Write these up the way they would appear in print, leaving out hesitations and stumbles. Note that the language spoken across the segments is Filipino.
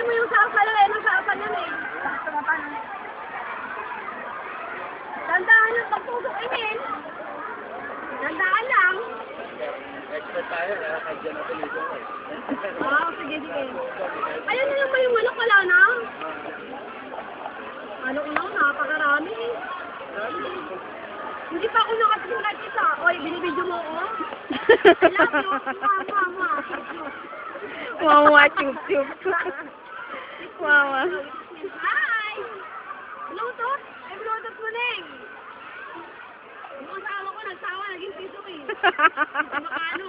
Hanapin mo yung sapa lang, yung sapa niyan eh. Tandaan lang pagtusok, Emil. Tandaan lang. Expert tayo, kaya kadyan natin ito. Oo, sige. Ayun na lang ba yung manok? Wala na? Ano ko lang, napakarami eh. Hindi pa ako nakasulat isa. Oy, binibidyo mo ako? I love you. Mama. Mama, chup-chup. Mama. Hi! Bluetooth? Ay, Bluetooth mo, Neng. Yung asawa ko, nagsawa, naging piso eh. Makano?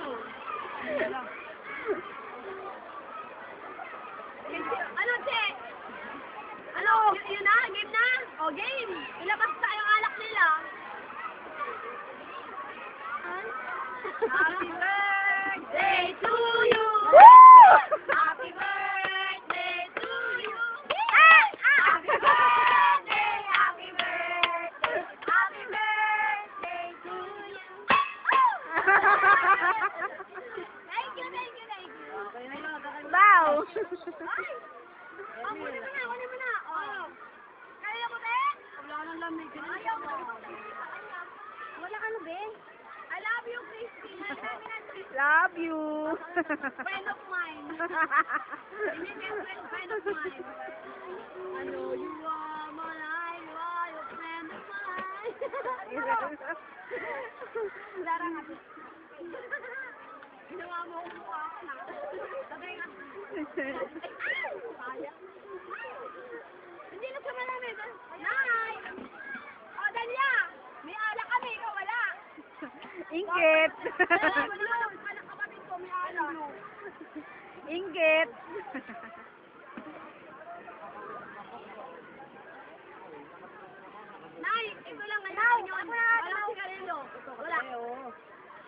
Ano, Che? Ano? Yun na? Game na? O, game. Ilabas na yung alak nila. Happy birthday to you! Happy birthday to you! Happy birthday! Happy birthday! Happy birthday to you! Thank you! Wow! Oh, kunin mo na! Oh. Kaya mo, be? Wala nang lamig. Ayaw mo. Wala ka na, be? I love you, Christine. Love you. Friend of mine. Hindi friend of mine. Ano, you are my life, you are your friend of mine. Lara nga. Ginawa mo ko mukha ako na. Sabay nga. Hindi na siya malamig. Nay! O, Dalia! May alak kami, ikaw wala. Ingit. Anak kapatid ko, may alak. Ingit. Nay, ito lang ngayon. Wala si Carilo. Wala.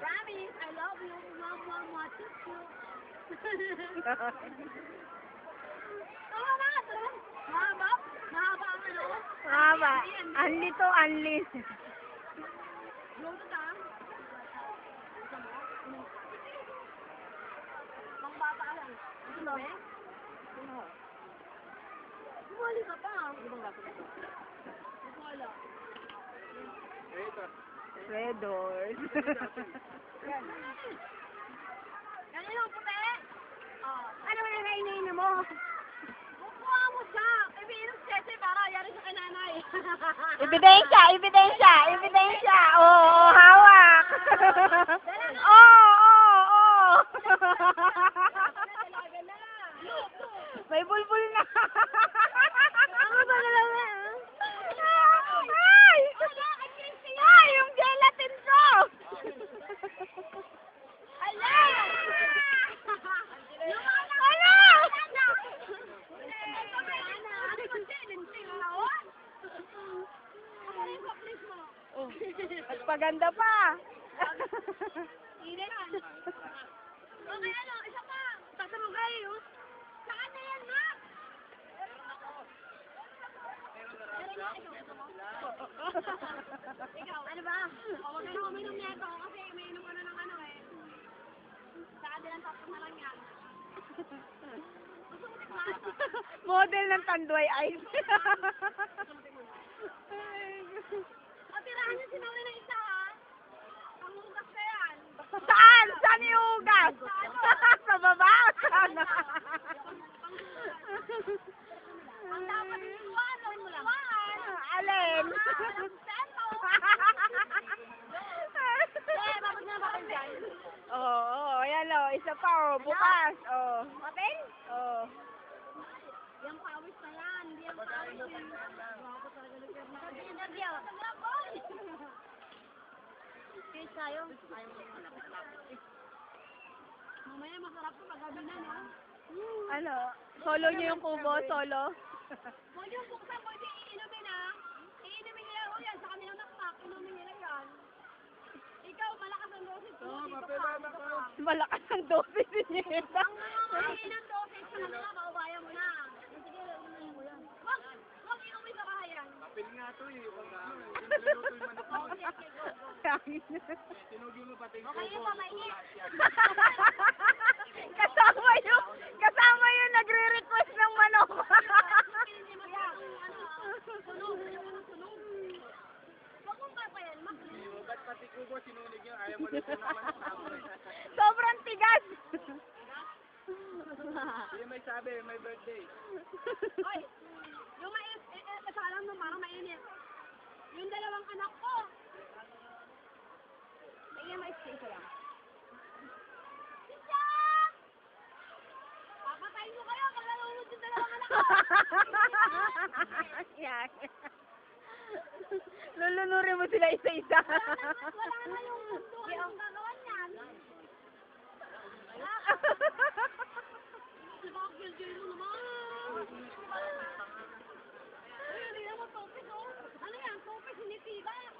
Promise, I love you. Mama, chuchu. Tama na, ito. Mahaba? Mahaba ang ano? Mama, unli to, unli. Bluetooth ah. Mga bata lang. Ito ba eh? Bumali ka pa. Wala. Red doors. Yan yung puti. Ano na nainin mo? Kukuha mo siya. Ibinom siya para yari sa kananay. Ebidensya, ebidensya, ebidensya. Oo, hawak. Oo. May bulbul na. Ano ba dalawa? Ay! Ay, yung gelatin ko! Ala! Mas paganda pa. Okay, ano? Isa pa. Tatarugay, oh. Saan na yan, ma? Ikaw, ano ba? Huwag ka na uminom nito kasi may inom ka na ng ano eh. Sa kanilang tapos na lang yan. Gusto mo tikman? Model ng Tanduay Ice. O, tirahan niyo si Maui ng isa, ha? Pangugas ka yan. Saan? Saan yung ugas? Sa baba? Saan? Ang dapat iwan, mo lang. Alin? Babag na bakit dyan? Oo, ayan o. Isa pa o. Bukas. Oo. Papel? Oo. Yung pawis na yan, hindi yung pawis yun. Guwapo talaga ni Pierre. Sabi niya, Dadya. Kiss tayo. Mamaya masarap to pag-gabi na, no? Ano? Solo niyo yung kubo? Solo? Huwag yung buksan, pwede iinumin, ha? Iinumin nila ho yan sa kanilang nakpak. Inumin nila yan. Ikaw, malakas ang dosis mo. Malakas ang dosis niya. Ang mga ng dosis mo na mga babayan mo na. Sige, inumin mo yan. Huwag inumin sa kahayan. Kapil nga to eh. Niluto yung manok mo. Tinugin mo pati yung Okay, kubo. pa, mainit. Kasama yun nagre-request ng manok. Hindi masyadong sunog. Ayaw ko ng sunog. Huwag mong papayan, Ba't pati kubo sinunig yun? Ayaw mo luto naman sa amoy. Sobrang tigas. Hindi may sabi, may birthday. Oy, yung kasalang mo, parang mainit. Yung dalawang anak ko. Tingnan mo, stay ko lang. Sisak! Papatayin mo kayo pag nalunod yung dalawang anak ko. Yan. Lulunurin mo sila isa-isa. Wala na yung mundo. Anong gagawin niyan? Bakil-gil mo naman. Uy, hindi naman topik, oh. Ano yan? Topik, sinitiga.